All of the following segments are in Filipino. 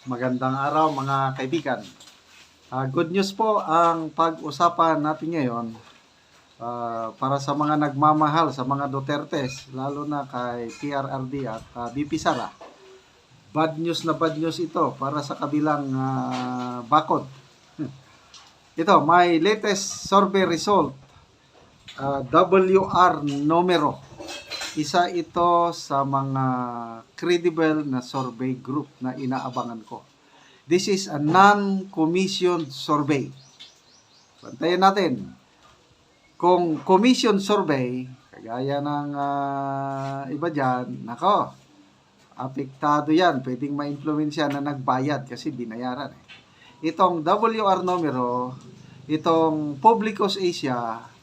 Magandang araw mga kaibigan. Good news po ang pag-usapan natin ngayon para sa mga nagmamahal sa mga Dutertes, lalo na kay PRRD at BP Sara. Bad news ito para sa kabilang bakod. Ito, my latest survey result, WR numero. Isa ito sa mga credible na survey group na inaabangan ko. This is a non-commissioned survey. Bantayan natin. Kung commission survey, kagaya ng iba dyan, nako, apektado yan. Pwedeng ma-influensya na nagbayad kasi binayaran. Itong WR numero, itong Publicos Asia,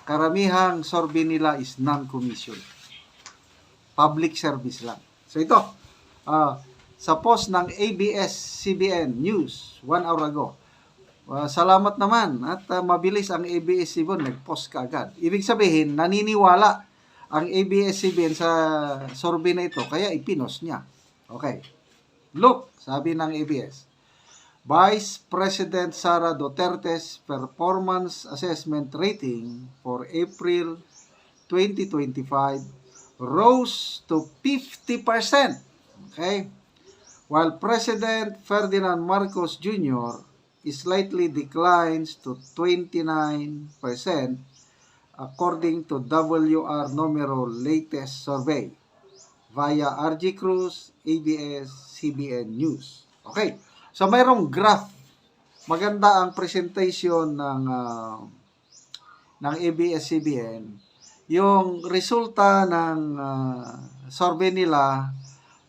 karamihang survey nila is non-commission. Public service lang. So ito, sa post ng ABS-CBN News 1 hour ago, salamat naman at mabilis ang ABS-CBN nag-post kaagad. Ibig sabihin, naniniwala ang ABS-CBN sa survey na ito, kaya ipinost niya. Okay. Look, sabi ng ABS, Vice President Sara Duterte's Performance Assessment Rating for April 2025 rose to 50%. Okay? While President Ferdinand Marcos Jr. slightly declines to 29% according to WR numero latest survey via RG Cruz, ABS-CBN News. Okay. So, mayroong graph. Maganda ang presentation ng ABS-CBN. Yung resulta ng survey nila,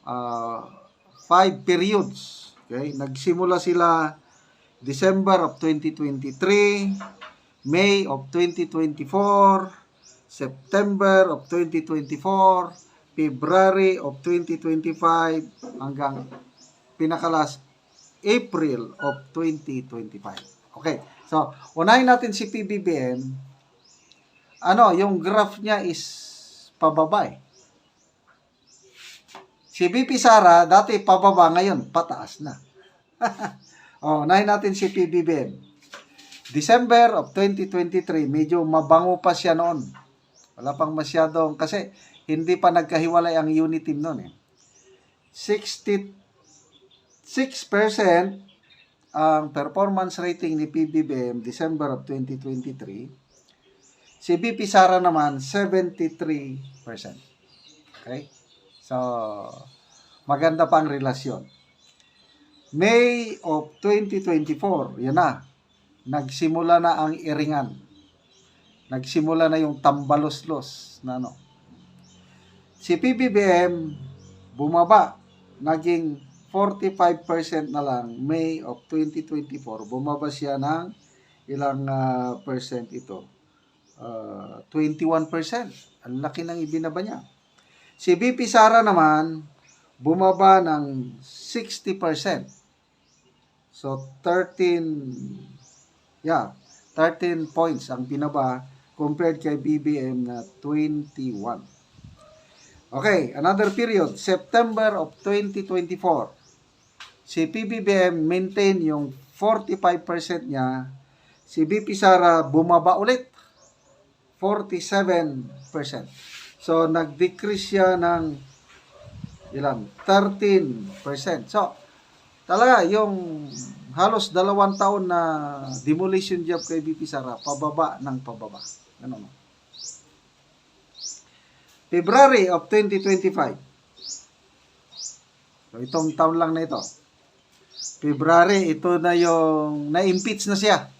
5 periods. Okay? Nagsimula sila December of 2023, May of 2024, September of 2024, February of 2025, hanggang pinakalas April of 2025. Okay. So, unahin natin si PBBM. Yung graph niya is pababa eh. Si BP Sara, dati pababa, ngayon pataas na. Unahin natin si PBBM. December of 2023, medyo mabango pa siya noon. Wala pang masyadong, kasi hindi pa nagkahiwalay ang unit team noon eh. 6% ang performance rating ni PBBM December of 2023. Si BP Sara naman 73%. Okay? So, maganda pa ang relasyon. May of 2024, yan na. Nagsimula na ang iringan. Nagsimula na yung tambaloslos na Si PBBM bumaba, naging 45% na lang. May of 2024, bumaba siya ng ilang percent ito? 21%. Ang laki ng ibinaba niya. Si BP Sara naman, bumaba ng 60%. So, 13 points ang binaba compared kay BBM na 21. Okay, another period, September of 2024. Si PBBM maintain yung 45% niya. Si BP Sara bumaba ulit, 47%. So, nag-decrease siya ng 13%. So, talaga, yung halos 2 taon na demolition job kay BP Sara, pababa ng pababa. February of 2025. So, itong taon lang na ito. February, ito na yung na-impeach na siya.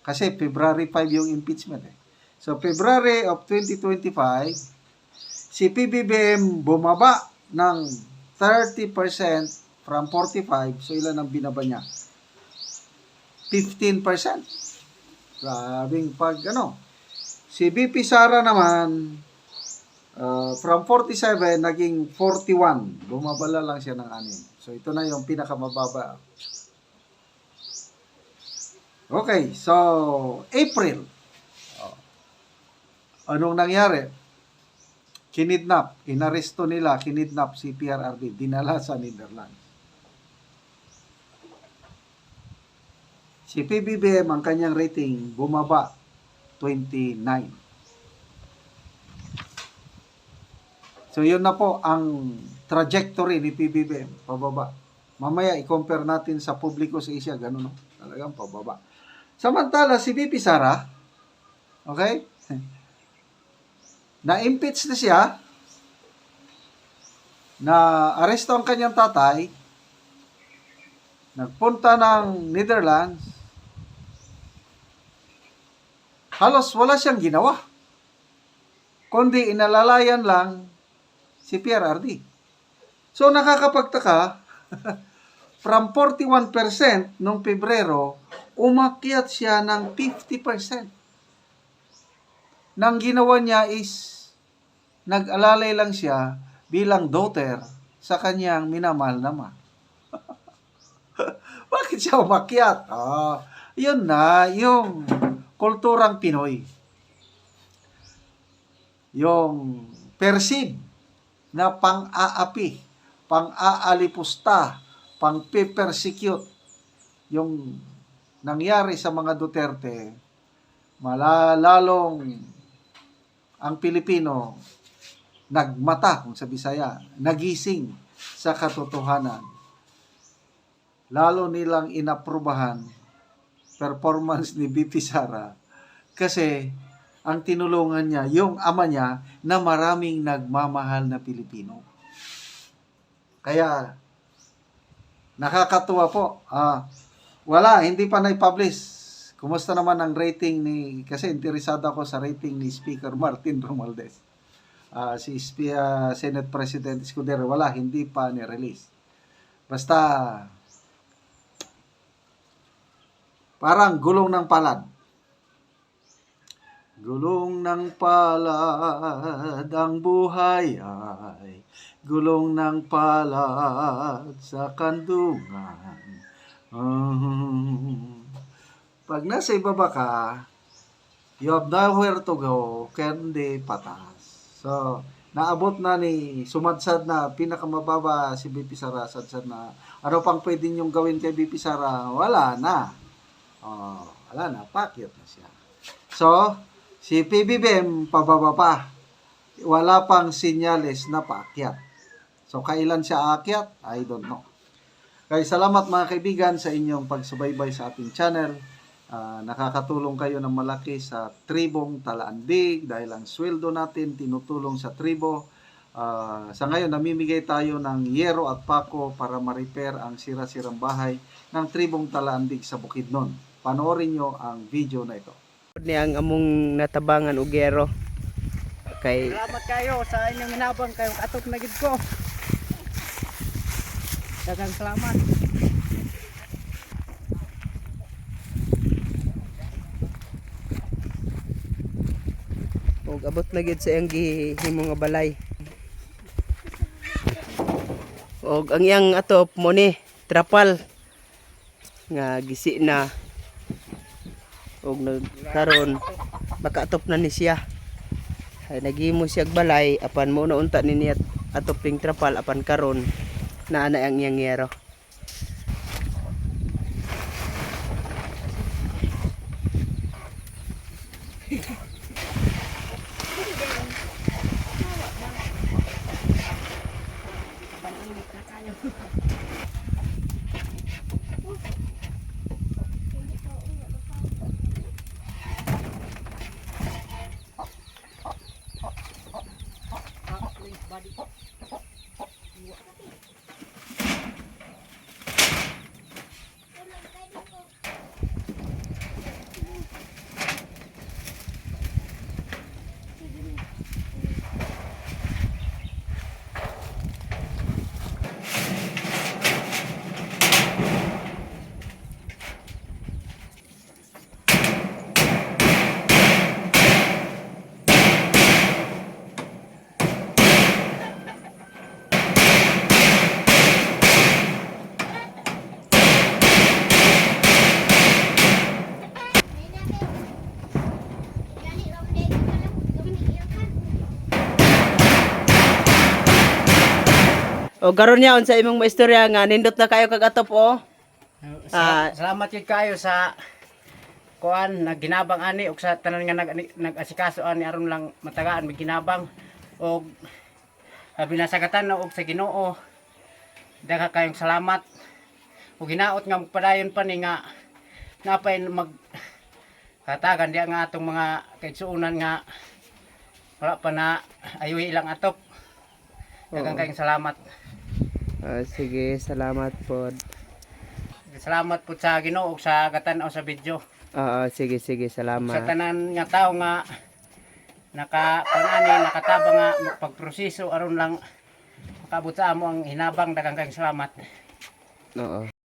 Kasi February 5 yung impeachment eh. So, February of 2025, si PBBM bumaba ng 30% from 45. So, ilan ang binaba niya? 15%. Grabing Si BP Sara naman, from 47, naging 41. Bumabala lang siya ng 6. So, ito na yung pinakamababa. Okay, so, April. Anong nangyari? inaresto nila, kinidnap si PRRD, dinala sa Netherlands. Si PBBM, ang kanyang rating, bumaba 29. So, yun na po ang trajectory ni PBBM, pababa. Mamaya, i-compare natin sa publiko sa Asia, ganun, no? Talagang pababa. Samantala, si VP Sara, okay? Na-impeach na siya, na aresto ang kanyang tatay, nagpunta ng Netherlands, halos wala siyang ginawa, kundi inalalayan lang si PRRD. So, nakakapagtaka, from 41% noong Pebrero, umakyat siya ng 50%. Nang ginawa niya is, nag-alalay lang siya bilang daughter sa kanyang minamahal na ama. Bakit siya umakyat? Yun na, yung kulturang Pinoy. Yung perceive na pang-aapi, pang-aalipusta, pang-persecute. Yung nangyari sa mga Duterte, malalalong ang Pilipino nagmata, kung sa Bisaya, nagising sa katotohanan. Lalo nilang inaprubahan performance ni VP Sara kasi ang tinulungan niya, yung ama niya na maraming nagmamahal na Pilipino. Kaya, nakakatuwa po. Wala, hindi pa na-publish. Kumusta naman ang rating kasi interesado ako sa rating ni Speaker Martin Romualdez. Si Senate President Escudero, wala, hindi pa ni-release. Basta, parang gulong ng palad. Gulong ng palad ang buhay ay gulong ng palad sa kandungan. Pag nasa ibaba ka, you have nowhere to go, kundi patas. So, naabot na sumadsad na, pinakamababa si BP Sara, sadsad na. Ano pang pwede niyong gawin kay BP Sara? Wala na. Wala na, pakyat na siya. So, si PBBM, pababa pa. Wala pang sinyales na paakyat. So, kailan siya aakyat? I don't know. Kaya salamat mga kaibigan sa inyong pagsubaybay sa ating channel. Nakakatulong kayo ng malaki sa tribong Talaandig dahil ang sweldo natin tinutulong sa tribo. Sa ngayon, namimigay tayo ng yero at pako para ma-repair ang sira-sirang bahay ng tribong Talaandig sa Bukidnon. Panoorin nyo ang video na ito. Ni ang among natabangan og yero. Kay salamat kayo sa inyong hinabang kayo atok na gid ko. Daghang salamat. og abot na gid sa iyang gihimo nga balay. Og ang iyang atop mo ni trapal nga gisi na og nagkaron makaatop na ni siya. Ay naghimo siya balay apan mo na unta ni niya atop ping trapal apan karon naa na ang iyang yero. O garon niya sa imong maistorya nga nindot na kayo kag atop o. Salamat yun kayo sa kuan nagginabang ani ug sa tanan nga nag-asikaso ani aron lang matagaan may ginabang og binasagatan og sa Ginoo. Dagha kayong salamat. Ug hinaot nga padayon pa ni nga napay mag katagan diya nga atong mga kaigsuonan nga wala pa na ayuhi ilang atop. Daghang kayong salamat. Sige, salamat po. Salamat po sa Ginoo ug sa gatan-aw sa video. Sige, Sa salamat. tanan nga tao nga nakatabang nga pagproseso aron lang makabot sa amo ang hinabang daghang kayong salamat. Oo.